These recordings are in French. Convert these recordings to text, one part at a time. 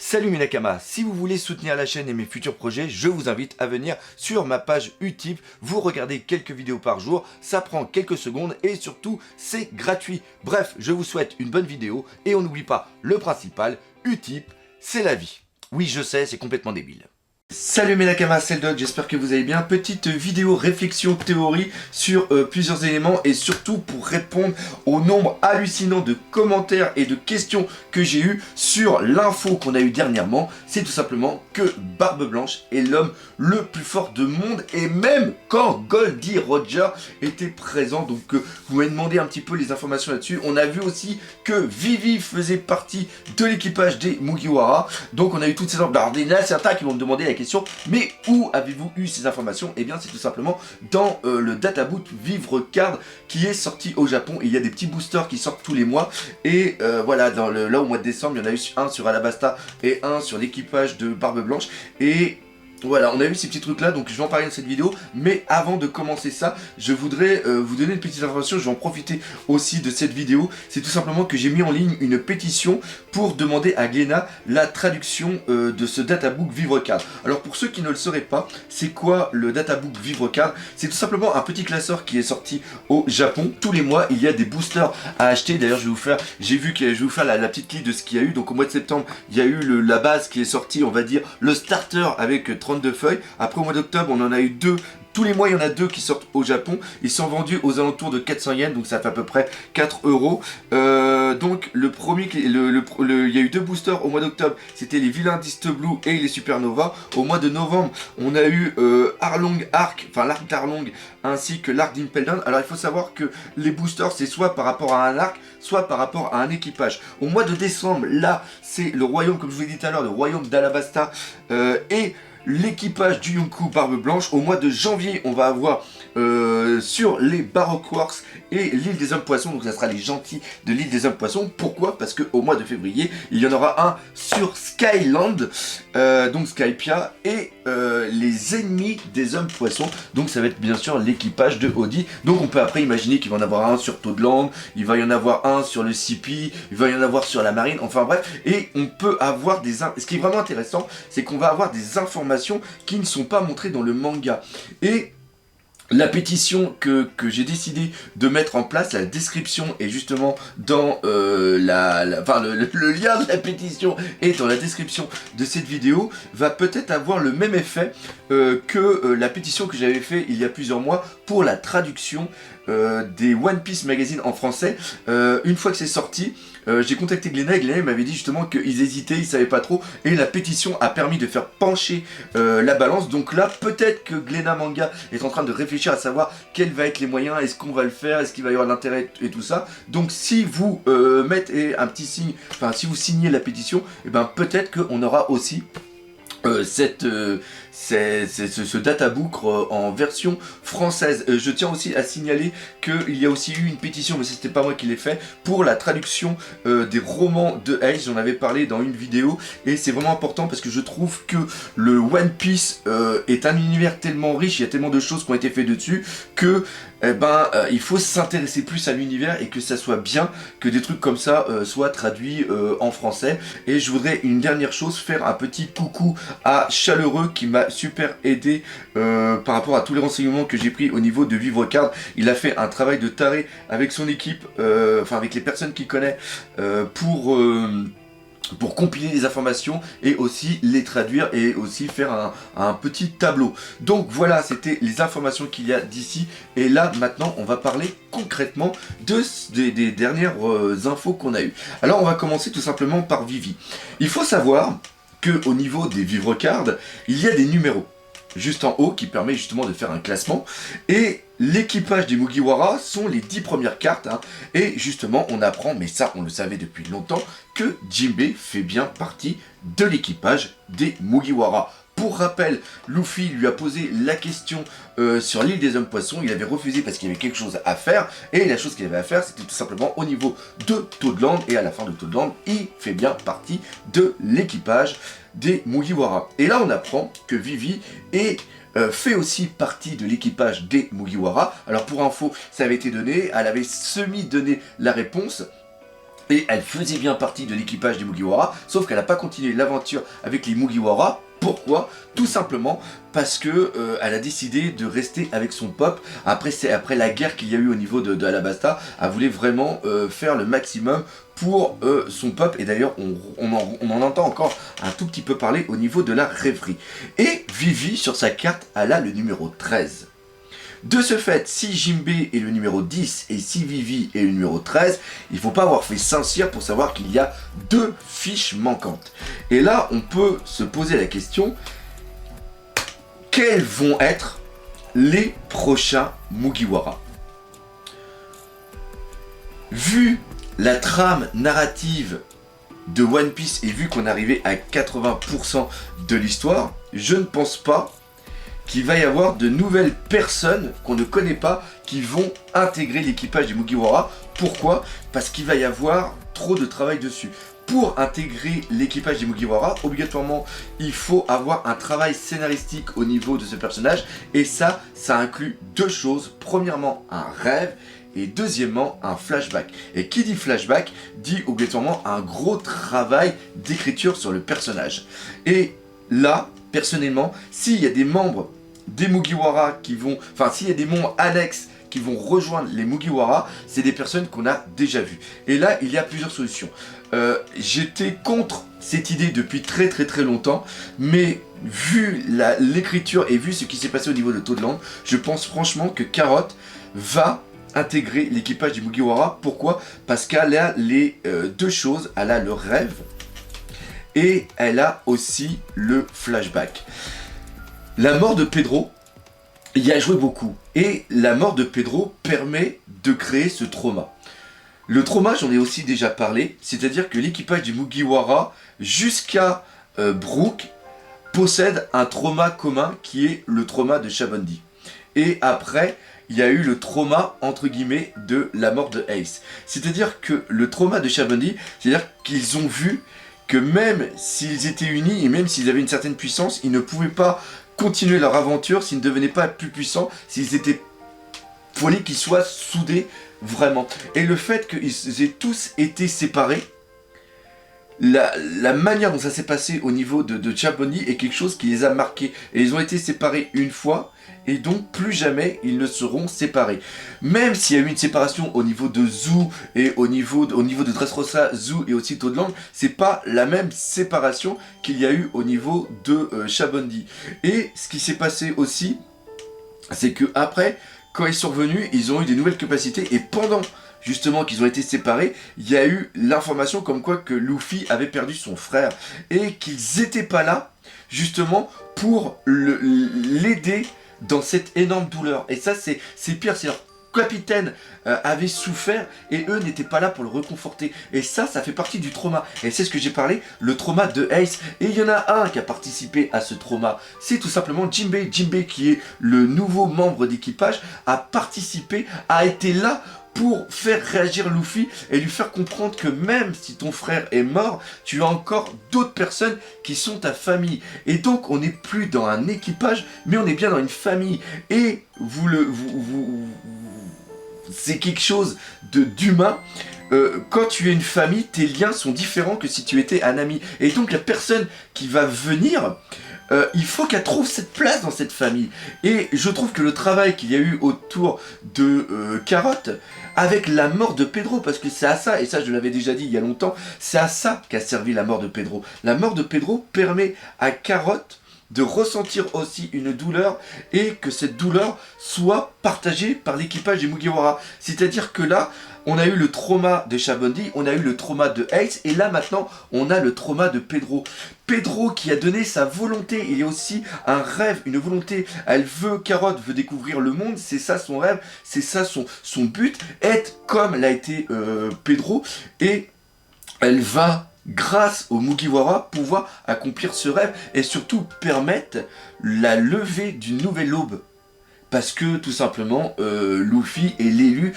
Salut mes Nakamas, si vous voulez soutenir la chaîne et mes futurs projets, je vous invite à venir sur ma page Utip. Vous regardez quelques vidéos par jour, ça prend quelques secondes et surtout c'est gratuit. Bref, je vous souhaite une bonne vidéo et on n'oublie pas le principal, Utip, c'est la vie. Oui, je sais, c'est complètement débile. Salut mes Nakamas, c'est le Doc, j'espère que vous allez bien. Petite vidéo réflexion théorie sur plusieurs éléments et surtout pour répondre au nombre hallucinant de commentaires et de questions que j'ai eu sur l'info qu'on a eu dernièrement. C'est tout simplement que Barbe Blanche est l'homme le plus fort du monde et même quand Goldie Roger était présent. Donc vous m'avez demandé un petit peu les informations là-dessus. On a vu aussi que Vivi faisait partie de l'équipage des Mugiwara. Donc on a eu toutes ces informations. Alors il y en a certains qui vont me demander la question, mais où avez-vous eu ces informations? Eh bien c'est tout simplement dans le Databoot Vivre Card qui est sorti au Japon. Il y a des petits boosters qui sortent tous les mois et voilà, là au mois de décembre il y en a eu un sur Alabasta et un sur l'équipage de Barbe Blanche et voilà, on a eu ces petits trucs là, donc je vais en parler dans cette vidéo. Mais avant de commencer ça, je voudrais vous donner une petite information. Je vais en profiter aussi de cette vidéo. C'est tout simplement que j'ai mis en ligne une pétition pour demander à Glénat la traduction de ce databook Vivre Card. Alors pour ceux qui ne le sauraient pas, c'est quoi le databook Vivre Card? C'est tout simplement un petit classeur qui est sorti au Japon. Tous les mois, il y a des boosters à acheter. D'ailleurs, je vais vous faire la petite liste de ce qu'il y a eu. Donc au mois de septembre, il y a eu la base qui est sortie, on va dire, le starter avec 32 feuilles. Après au mois d'octobre on en a eu deux. Tous les mois il y en a deux qui sortent au Japon. Ils sont vendus aux alentours de 400 yens, donc ça fait à peu près 4 euros. Donc le premier, il y a eu deux boosters au mois d'octobre. C'était les Villains d'East Blue et les Supernova. Au mois de novembre on a eu Arlong Arc, enfin l'arc d'Arlong ainsi que l'arc d'Impel Down. Alors il faut savoir que les boosters c'est soit par rapport à un arc, soit par rapport à un équipage. Au mois de décembre là c'est le royaume, comme je vous l'ai dit tout à l'heure, le royaume d'Alabasta et l'équipage du Yonkou Barbe Blanche. Au mois de janvier, on va avoir sur les Baroque Works et l'île des Hommes Poissons, donc ça sera les gentils de l'île des Hommes Poissons. Pourquoi? Parce qu'au mois de février, il y en aura un sur Skyland, donc Skypia, et les ennemis des Hommes Poissons, donc ça va être bien sûr l'équipage de Audi. Donc on peut après imaginer qu'il va y en avoir un sur Toadland, il va y en avoir un sur le CP, il va y en avoir sur la marine, enfin bref, et on peut avoir ce qui est vraiment intéressant, c'est qu'on va avoir des informations qui ne sont pas montrées dans le manga. Et la pétition que j'ai décidé de mettre en place, la description est justement dans le lien de la pétition est dans la description de cette vidéo, va peut-être avoir le même effet que la pétition que j'avais fait il y a plusieurs mois pour la traduction des One Piece Magazine en français. Une fois que c'est sorti, j'ai contacté Glénat et Glénat m'avait dit justement qu'ils hésitaient, ils savaient pas trop, et la pétition a permis de faire pencher la balance. Donc là, peut-être que Glénat Manga est en train de réfléchir à savoir quels vont être les moyens, est-ce qu'on va le faire, est-ce qu'il va y avoir de l'intérêt et tout ça. Donc si vous mettez un petit signe, enfin si vous signez la pétition, et ben peut-être qu'on aura aussi ce databook en version française. Je tiens aussi à signaler qu'il y a aussi eu une pétition, mais c'était pas moi qui l'ai fait, pour la traduction des romans de Ace. J'en avais parlé dans une vidéo et c'est vraiment important parce que je trouve que le One Piece est un univers tellement riche, il y a tellement de choses qui ont été faites dessus que il faut s'intéresser plus à l'univers et que ça soit bien que des trucs comme ça soient traduits en français. Et je voudrais une dernière chose, faire un petit coucou à Chaleureux qui m'a super aidé par rapport à tous les renseignements que j'ai pris au niveau de Vivre Card. Il a fait un travail de taré avec son équipe, enfin avec les personnes qu'il connaît pour compiler les informations et aussi les traduire et aussi faire un petit tableau. Donc voilà, c'était les informations qu'il y a d'ici. Et là maintenant on va parler concrètement des dernières infos qu'on a eues. Alors on va commencer tout simplement par Vivi. Il faut savoir que au niveau des Vivre Cards, il y a des numéros juste en haut qui permet justement de faire un classement, et l'équipage des Mugiwara sont les 10 premières cartes, hein. Et justement on apprend, mais ça on le savait depuis longtemps, que Jinbei fait bien partie de l'équipage des Mugiwara. Pour rappel, Luffy lui a posé la question sur l'île des Hommes Poissons, il avait refusé parce qu'il y avait quelque chose à faire, et la chose qu'il avait à faire c'était tout simplement au niveau de Toadland, et à la fin de Toadland, il fait bien partie de l'équipage des Mugiwara. Et là on apprend que Vivi fait aussi partie de l'équipage des Mugiwara. Alors pour info, ça avait été donné, elle avait semi-donné la réponse. Et elle faisait bien partie de l'équipage des Mugiwara, sauf qu'elle n'a pas continué l'aventure avec les Mugiwara. Pourquoi? Tout simplement parce que elle a décidé de rester avec son pop. Après la guerre qu'il y a eu au niveau de Alabasta, elle voulait vraiment faire le maximum pour son pop. Et d'ailleurs, on en entend encore un tout petit peu parler au niveau de la rêverie. Et Vivi, sur sa carte, elle a le numéro 13. De ce fait, si Jinbei est le numéro 10 et si Vivi est le numéro 13, il ne faut pas avoir fait Saint-Cyr pour savoir qu'il y a 2 fiches manquantes. Et là, on peut se poser la question, quels vont être les prochains Mugiwara? Vu la trame narrative de One Piece et vu qu'on est arrivé à 80% de l'histoire, je ne pense pas qu'il va y avoir de nouvelles personnes qu'on ne connaît pas qui vont intégrer l'équipage des Mugiwara. Pourquoi? Parce qu'il va y avoir trop de travail dessus. Pour intégrer l'équipage des Mugiwara, obligatoirement, il faut avoir un travail scénaristique au niveau de ce personnage. Et ça inclut 2 choses. Premièrement, un rêve. Et deuxièmement, un flashback. Et qui dit flashback, dit obligatoirement un gros travail d'écriture sur le personnage. Et là, personnellement, s'il y a des membres des Mugiwara qui vont... Enfin, s'il y a des membres annexes qui vont rejoindre les Mugiwara, c'est des personnes qu'on a déjà vues. Et là, il y a plusieurs solutions. J'étais contre cette idée depuis très longtemps, mais vu l'écriture et vu ce qui s'est passé au niveau de Toadland, je pense franchement que Carotte va intégrer l'équipage des Mugiwara. Pourquoi? Parce qu'elle a les 2 choses. Elle a le rêve et elle a aussi le flashback. La mort de Pedro y a joué beaucoup. Et la mort de Pedro permet de créer ce trauma. Le trauma, j'en ai aussi déjà parlé. C'est-à-dire que l'équipage du Mugiwara, jusqu'à Brook, possède un trauma commun qui est le trauma de Shabondi. Et après, il y a eu le trauma, entre guillemets, de la mort de Ace. C'est-à-dire que le trauma de Shabondi, c'est-à-dire qu'ils ont vu que même s'ils étaient unis et même s'ils avaient une certaine puissance, ils ne pouvaient pas continuer leur aventure s'ils ne devenaient pas plus puissants, s'ils étaient... Il fallait qu'ils soient soudés vraiment. Et le fait qu'ils aient tous été séparés, la manière dont ça s'est passé au niveau de Shabondi est quelque chose qui les a marqués. Et ils ont été séparés une fois, et donc plus jamais ils ne seront séparés. Même s'il y a eu une séparation au niveau de Zou et au niveau de Dressrosa, Zou et aussi Toadland, c'est pas la même séparation qu'il y a eu au niveau de Shabondi. Et ce qui s'est passé aussi, c'est que après, quand ils sont revenus, ils ont eu des nouvelles capacités et pendant justement qu'ils ont été séparés, il y a eu l'information comme quoi que Luffy avait perdu son frère et qu'ils n'étaient pas là justement pour l'aider dans cette énorme douleur. Et ça c'est pire, c'est leur capitaine avait souffert et eux n'étaient pas là pour le réconforter. Et ça fait partie du trauma. Et c'est ce que j'ai parlé, le trauma de Ace. Et il y en a un qui a participé à ce trauma. C'est tout simplement Jinbei. Jinbei qui est le nouveau membre d'équipage, a participé, a été là pour faire réagir Luffy et lui faire comprendre que même si ton frère est mort, tu as encore d'autres personnes qui sont ta famille. Et donc on n'est plus dans un équipage, mais on est bien dans une famille. Et c'est quelque chose d'humain. Quand tu es une famille, tes liens sont différents que si tu étais un ami. Et donc la personne qui va venir... il faut qu'elle trouve cette place dans cette famille. Et je trouve que le travail qu'il y a eu autour de Carotte, avec la mort de Pedro, parce que c'est à ça, et ça je l'avais déjà dit il y a longtemps, c'est à ça qu'a servi la mort de Pedro. La mort de Pedro permet à Carotte de ressentir aussi une douleur et que cette douleur soit partagée par l'équipage des Mugiwara. C'est-à-dire que là, on a eu le trauma de Shabondi, on a eu le trauma de Ace, et là maintenant, on a le trauma de Pedro. Pedro qui a donné sa volonté, il y a aussi un rêve, une volonté, Carotte veut découvrir le monde, c'est ça son rêve, c'est ça son but, être comme l'a été Pedro, et elle va, grâce au Mugiwara, pouvoir accomplir ce rêve, et surtout permettre la levée d'une nouvelle aube. Parce que tout simplement, Luffy est l'élu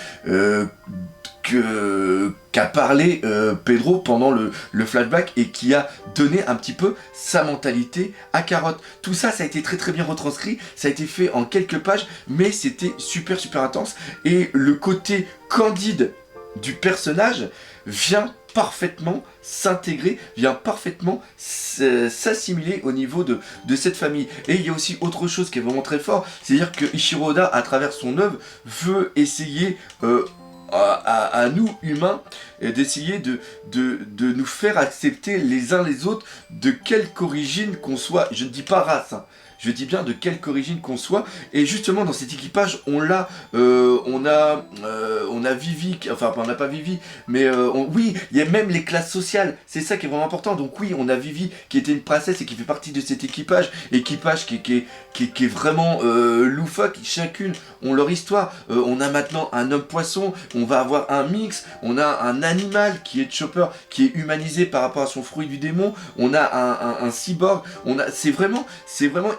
qu'a parlé Pedro pendant le flashback et qui a donné un petit peu sa mentalité à Carotte. Tout ça, ça a été très bien retranscrit, ça a été fait en quelques pages, mais c'était super intense. Et le côté candide du personnage vient parfaitement s'intégrer, vient parfaitement s'assimiler au niveau de cette famille. Et il y a aussi autre chose qui est vraiment très fort, c'est-à-dire que Eiichiro Oda, à travers son œuvre, veut essayer à nous humains d'essayer de nous faire accepter les uns les autres de quelque origine qu'on soit. Je ne dis pas race, hein. Je dis bien de quelque origine qu'on soit. Et justement dans cet équipage on a Vivi, enfin on n'a pas Vivi, mais oui, il y a même les classes sociales, c'est ça qui est vraiment important. Donc oui, on a Vivi qui était une princesse et qui fait partie de cet équipage qui est vraiment loufoque. Chacune ont leur histoire. On a maintenant un homme poisson, on va avoir un mix, on a un animal qui est Chopper, qui est humanisé par rapport à son fruit du démon, on a un cyborg, c'est vraiment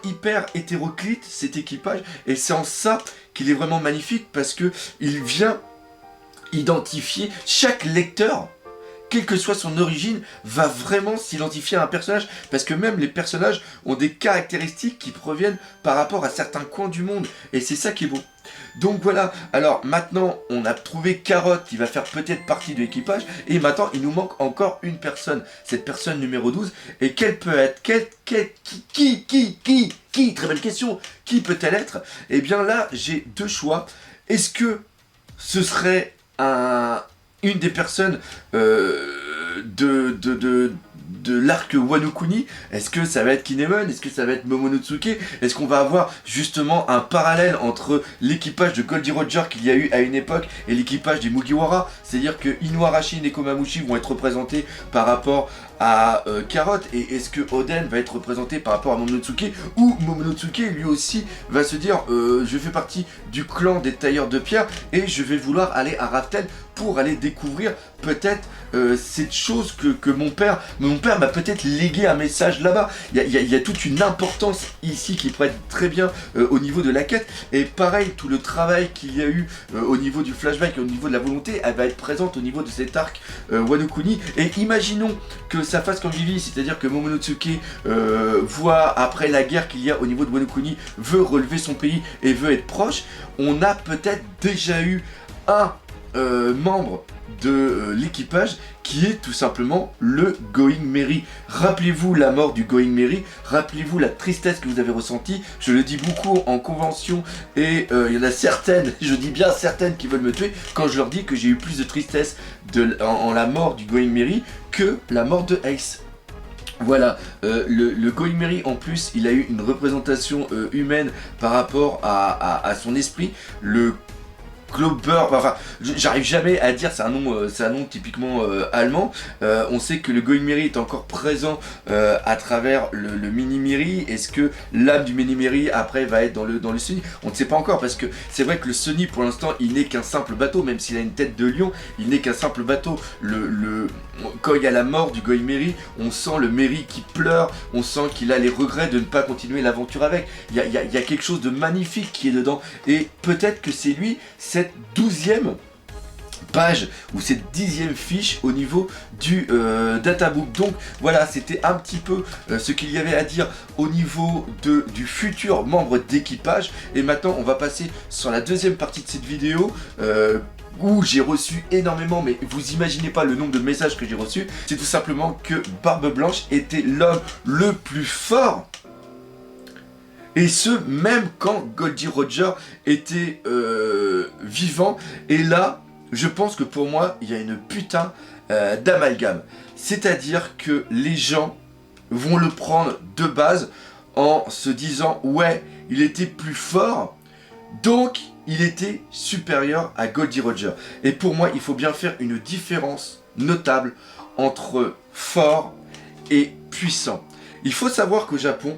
hyper hétéroclite cet équipage, et c'est en ça qu'il est vraiment magnifique, parce que il vient identifier chaque lecteur, quelle que soit son origine, va vraiment s'identifier à un personnage, parce que même les personnages ont des caractéristiques qui proviennent par rapport à certains coins du monde, et c'est ça qui est beau. Donc voilà, alors maintenant on a trouvé Carotte qui va faire peut-être partie de l'équipage, et maintenant il nous manque encore une personne, cette personne numéro 12, et quelle peut être, qui, très bonne question, qui peut-elle être? Et bien là j'ai deux choix. Est-ce que ce serait une des personnes de l'arc Wano Kuni? Est-ce que ça va être Kinemon? Est-ce que ça va être Momonosuke? Est-ce qu'on va avoir justement un parallèle entre l'équipage de Goldie Roger qu'il y a eu à une époque et l'équipage des Mugiwara? C'est-à-dire que Inuarashi et Nekomamushi vont être représentés par rapport à Carotte, et est-ce que Oden va être représenté par rapport à Momonosuke, ou Momonosuke lui aussi va se dire je fais partie du clan des tailleurs de pierre et je vais vouloir aller à Raftel pour aller découvrir peut-être cette chose que mon père m'a peut-être légué un message là-bas. Il y a toute une importance ici qui pourrait être très bien au niveau de la quête, et pareil, tout le travail qu'il y a eu au niveau du flashback et au niveau de la volonté, elle va être présente au niveau de cet arc Wano Kuni. Et imaginons que ça fasse comme Vivi, c'est-à-dire que Momonosuke voit après la guerre qu'il y a au niveau de Wano Kuni, veut relever son pays et veut être proche. On a peut-être déjà eu un membre de l'équipage qui est tout simplement le Going Merry. Rappelez-vous la mort du Going Merry, rappelez-vous la tristesse que vous avez ressentie. Je le dis beaucoup en convention, et il y en a certaines, je dis bien certaines, qui veulent me tuer quand je leur dis que j'ai eu plus de tristesse en la mort du Going Merry que la mort de Ace. Voilà, le Going Merry en plus, il a eu une représentation humaine par rapport à son esprit. Le Glober, enfin, j'arrive jamais à dire, c'est un nom typiquement allemand. On sait que le Going Merry est encore présent à travers le Mini Merry. Est-ce que l'âme du Mini Merry après va être dans le Sunny? On ne sait pas encore, parce que c'est vrai que le Sunny pour l'instant il n'est qu'un simple bateau, même s'il a une tête de lion, il n'est qu'un simple bateau. Quand il y a la mort du Going Merry, on sent le Merry qui pleure, on sent qu'il a les regrets de ne pas continuer l'aventure avec. Il y a quelque chose de magnifique qui est dedans, et peut-être que c'est lui, cette 12e page ou cette 10e fiche au niveau du databook. Donc voilà, c'était un petit peu ce qu'il y avait à dire au niveau du futur membre d'équipage. Et maintenant on va passer sur la deuxième partie de cette vidéo où j'ai reçu énormément, mais vous imaginez pas le nombre de messages que j'ai reçus. C'est tout simplement que Barbe Blanche était l'homme le plus fort, et ce même quand Goldie Roger était vivant. Et là je pense que pour moi il y a une putain d'amalgame, c'est-à-dire que les gens vont le prendre de base en se disant ouais, il était plus fort, donc il était supérieur à Goldie Roger. Et pour moi il faut bien faire une différence notable entre fort et puissant. Il faut savoir qu'au Japon,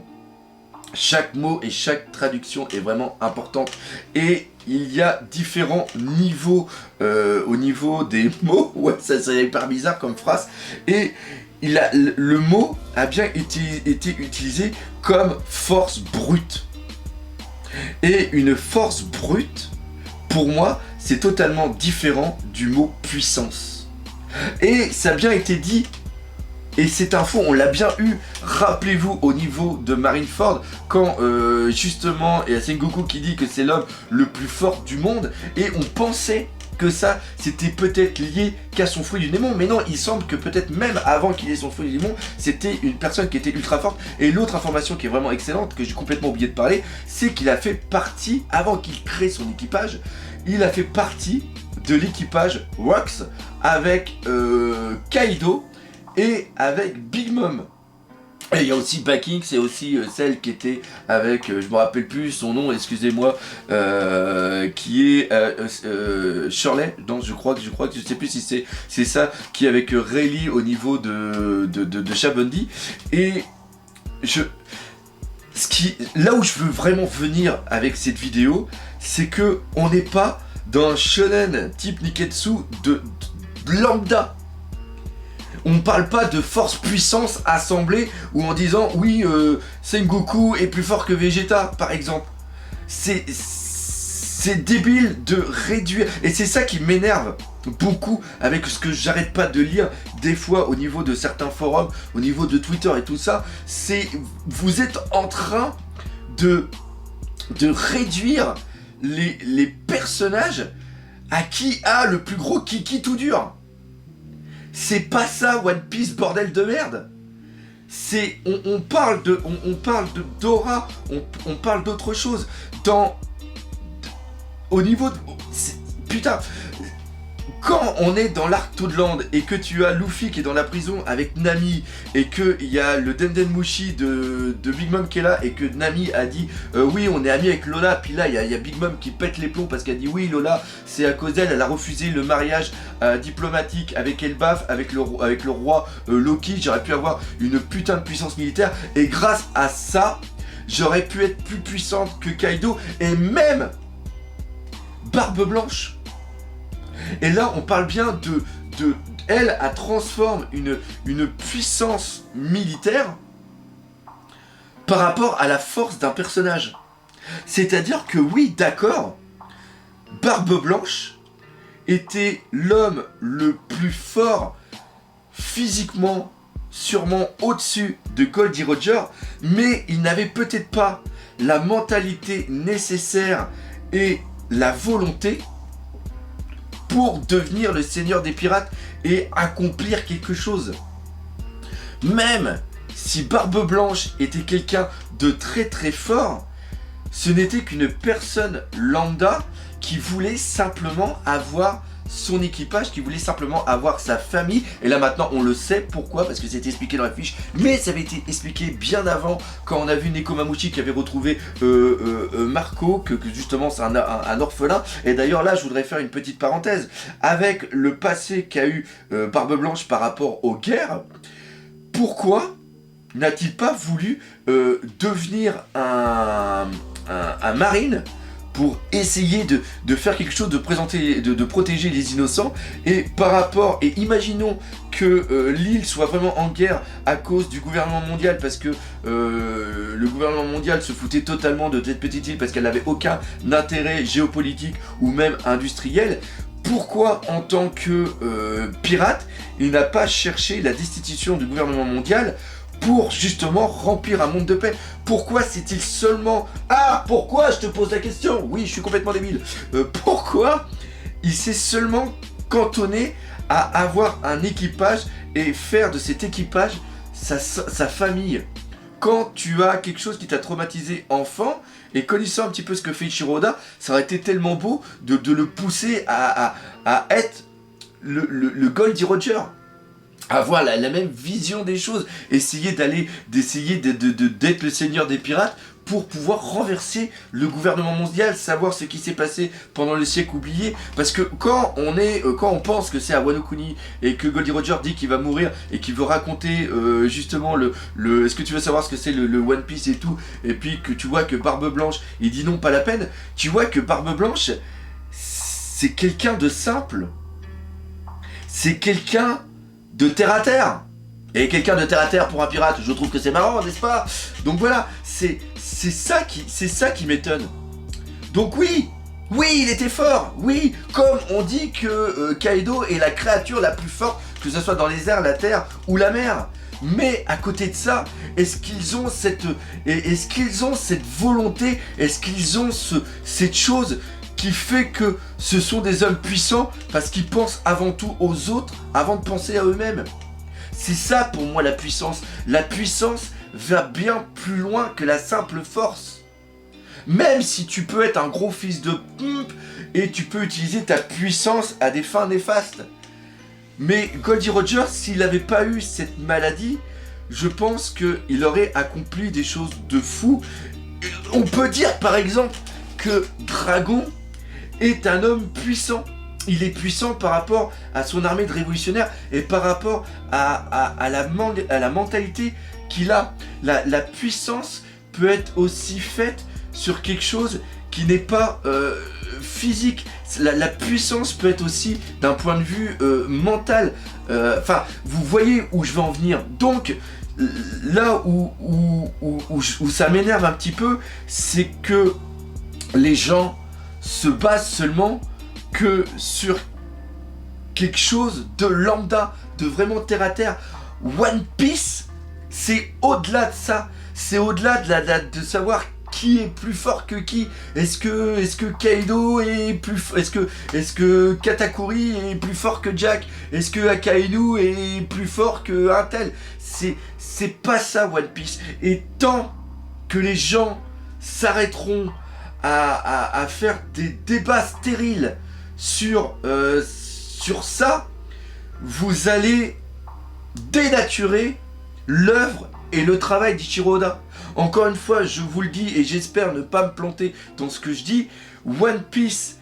chaque mot et chaque traduction est vraiment importante, et il y a différents niveaux au niveau des mots. Ouais, ça c'est hyper bizarre comme phrase, et le mot a bien été utilisé comme force brute. Et une force brute, pour moi, c'est totalement différent du mot puissance. Et ça a bien été dit, et cette info, on l'a bien eu, rappelez-vous, au niveau de Marineford, quand justement, il y a Sengoku qui dit que c'est l'homme le plus fort du monde, et on pensait que ça, c'était peut-être lié qu'à son fruit du démon, mais non, il semble que peut-être même avant qu'il ait son fruit du démon, c'était une personne qui était ultra forte. Et l'autre information qui est vraiment excellente, que j'ai complètement oublié de parler, c'est qu'il a fait partie, avant qu'il crée son équipage, il a fait partie de l'équipage Rox avec Kaido et avec Big Mom. Et il y a aussi Backing, c'est aussi celle qui était avec, je me rappelle plus son nom, excusez-moi, qui est Shirley, non, je crois que je sais plus si c'est ça, qui est avec Rayleigh au niveau de Shabondi. Et là où je veux vraiment venir avec cette vidéo, c'est que on n'est pas dans un shonen type Niketsu de lambda. On parle pas de force puissance assemblée ou en disant oui Sengoku est plus fort que Vegeta par exemple. C'est débile de réduire, et c'est ça qui m'énerve beaucoup avec ce que j'arrête pas de lire des fois au niveau de certains forums, au niveau de Twitter et tout ça, c'est vous êtes en train de réduire les personnages à qui a le plus gros kiki tout dur. C'est pas ça One Piece, bordel de merde. C'est on parle de Dora, on parle d'autre chose au niveau de, putain, quand on est dans l'arc Toadland et que tu as Luffy qui est dans la prison avec Nami et que il y a le Dendenmushi de Big Mom qui est là et que Nami a dit oui on est amis avec Lola, puis là il y a Big Mom qui pète les plombs parce qu'elle dit oui Lola c'est à cause d'elle, elle a refusé le mariage diplomatique avec Elbaf, avec le roi Loki, j'aurais pu avoir une putain de puissance militaire et grâce à ça j'aurais pu être plus puissante que Kaido et même Barbe Blanche. Et là, on parle bien elle transforme une puissance militaire par rapport à la force d'un personnage. C'est-à-dire que oui, d'accord, Barbe Blanche était l'homme le plus fort physiquement, sûrement au-dessus de Goldie Roger, mais il n'avait peut-être pas la mentalité nécessaire et la volonté pour devenir le seigneur des pirates et accomplir quelque chose. Même si Barbe Blanche était quelqu'un de très très fort, ce n'était qu'une personne lambda qui voulait simplement avoir son équipage, qui voulait simplement avoir sa famille. Et là maintenant on le sait pourquoi, parce que c'était expliqué dans la fiche, mais ça avait été expliqué bien avant quand on a vu Nekomamushi qui avait retrouvé Marco, que justement c'est un orphelin. Et d'ailleurs là je voudrais faire une petite parenthèse avec le passé qu'a eu Barbe Blanche par rapport aux guerres. Pourquoi n'a-t-il pas voulu devenir un marine pour essayer de faire quelque chose, de protéger les innocents, et par rapport, et imaginons que l'île soit vraiment en guerre à cause du gouvernement mondial, parce que le gouvernement mondial se foutait totalement de cette petite île parce qu'elle n'avait aucun intérêt géopolitique ou même industriel. Pourquoi en tant que pirate, il n'a pas cherché la destitution du gouvernement mondial pour justement remplir un monde de paix? Pourquoi c'est-il seulement... Ah, pourquoi? Je te pose la question. Oui, je suis complètement débile. Pourquoi il s'est seulement cantonné à avoir un équipage et faire de cet équipage sa famille? Quand tu as quelque chose qui t'a traumatisé enfant, et connaissant un petit peu ce que fait Ichiro Oda, ça aurait été tellement beau de le pousser à être le Goldie Roger. Avoir la même vision des choses, d'essayer d'être le seigneur des pirates pour pouvoir renverser le gouvernement mondial, savoir ce qui s'est passé pendant le siècle oublié. Parce que quand on pense que c'est à Wano Kuni et que Goldie Roger dit qu'il va mourir et qu'il veut raconter justement est-ce que tu veux savoir ce que c'est le One Piece et tout, et puis que tu vois que Barbe Blanche il dit non, pas la peine, tu vois que Barbe Blanche c'est quelqu'un de simple, c'est quelqu'un de terre à terre. Et quelqu'un de terre à terre pour un pirate, je trouve que c'est marrant, n'est-ce pas? Donc voilà, c'est ça qui m'étonne. Donc oui, il était fort, oui, comme on dit que Kaido est la créature la plus forte, que ce soit dans les airs, la terre ou la mer. Mais à côté de ça, est-ce qu'ils ont cette volonté, est-ce qu'ils ont cette chose qui fait que ce sont des hommes puissants parce qu'ils pensent avant tout aux autres avant de penser à eux-mêmes. C'est ça pour moi la puissance. La puissance va bien plus loin que la simple force. Même si tu peux être un gros fils de pump et tu peux utiliser ta puissance à des fins néfastes. Mais Goldie Roger, s'il n'avait pas eu cette maladie, je pense qu'il aurait accompli des choses de fou. On peut dire par exemple que Dragon est un homme puissant. Il est puissant par rapport à son armée de révolutionnaires et par rapport à la mentalité qu'il a. La puissance peut être aussi faite sur quelque chose qui n'est pas physique. La puissance peut être aussi d'un point de vue mental. Enfin, vous voyez où je veux en venir. Donc, là où ça m'énerve un petit peu, c'est que les gens se basent seulement que sur quelque chose de lambda, de vraiment terre à terre. One Piece, c'est au-delà de ça. C'est au-delà de savoir qui est plus fort que qui. Est-ce que Kaido est plus est-ce que Katakuri est plus fort que Jack? Est-ce que Akainu est plus fort que un tel? C'est pas ça One Piece. Et tant que les gens s'arrêteront à faire des débats stériles sur ça, vous allez dénaturer l'œuvre et le travail d'Ichiro Oda. Encore une fois, je vous le dis et j'espère ne pas me planter dans ce que je dis. One Piece,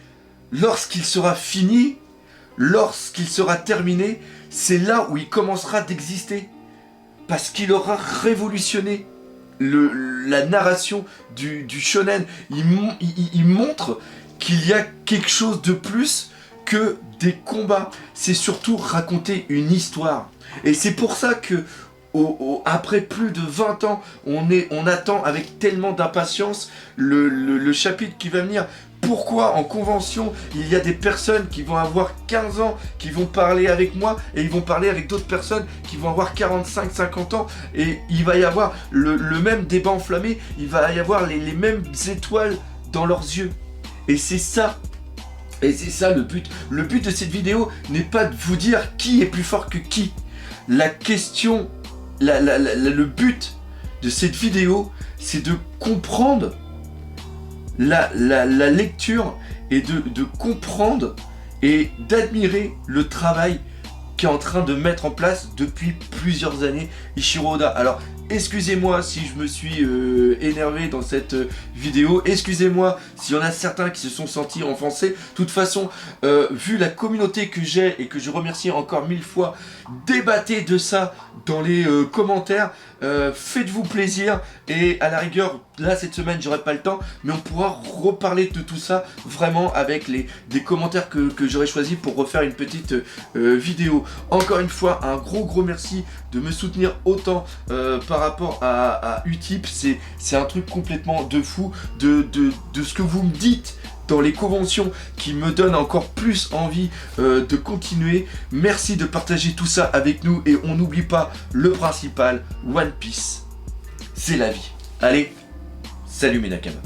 lorsqu'il sera fini, lorsqu'il sera terminé, c'est là où il commencera d'exister. Parce qu'il aura révolutionné la narration du shonen. Il montre qu'il y a quelque chose de plus que des combats. C'est surtout raconter une histoire. Et c'est pour ça que après plus de 20 ans, on attend avec tellement d'impatience le chapitre qui va venir. Pourquoi en convention, il y a des personnes qui vont avoir 15 ans, qui vont parler avec moi, et ils vont parler avec d'autres personnes qui vont avoir 45, 50 ans, et il va y avoir le même débat enflammé, il va y avoir les mêmes étoiles dans leurs yeux. Et c'est ça. Et c'est ça le but. Le but de cette vidéo n'est pas de vous dire qui est plus fort que qui. La question, le but de cette vidéo, c'est de comprendre la lecture et de comprendre et d'admirer le travail qu'est en train de mettre en place depuis plusieurs années Ichiro Oda. Alors, excusez-moi si je me suis énervé dans cette vidéo, excusez-moi s'il y en a certains qui se sont sentis offensés. De toute façon, vu la communauté que j'ai et que je remercie encore 1000 fois, débattez de ça dans les commentaires, faites-vous plaisir et à la rigueur, là cette semaine j'aurai pas le temps, mais on pourra reparler de tout ça vraiment avec des commentaires que j'aurai choisi pour refaire une petite vidéo. Encore une fois, un gros merci de me soutenir autant par rapport à Utip. C'est un truc complètement de fou de ce que vous me dites dans les conventions qui me donne encore plus envie de continuer. Merci de partager tout ça avec nous et on n'oublie pas le principal, One Piece, c'est la vie. Allez, salut mes Nakama.